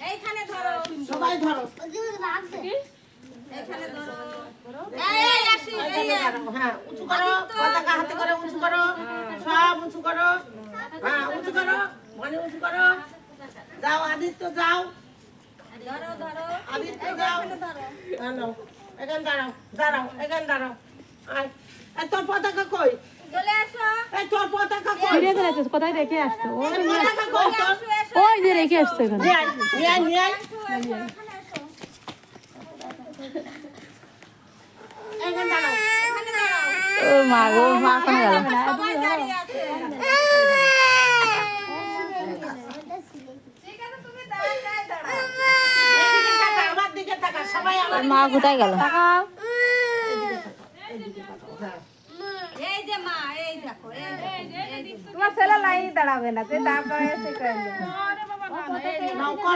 এইখানে ধরো সবাই ধরো এইখানে ধরো হ্যাঁ উঁচু করো পতাকা হাতে করে উঁচু করো সব উঁচু করো হ্যাঁ উঁচু করো মানে উঁচু করো যাও আদিত্য যাও ধরো ধরো আদিত্য যাও হ্যালো এখানে দাঁড়াও দাঁড়াও এখানে দাঁড়াও আর এই তোর পতাকা কই চলে আসো এই তোর পতাকা কই ফিরে গেছে কোথায় রেখে আসছো ওই এই পতাকা কই তোর ওই যে রেখে আসছো এখানে নিয়ে আয়, নিয়ে আয়, নিয়ে আয়। এখানে দাঁড়াও ও মা গো মা কোন গেল সবাই দাঁড়িয়ে আছে ঠিক আছে তুমি দাঁড়াও এদিকে তাকা, আমার দিকে তাকা, সবাই আমার মা কোথায় গেল এই যে মা এই দেখো এই যে তোমার ছেলে লাইন দাঁড়াবে না তুই দাঁড় করে এসে করে নাও করো।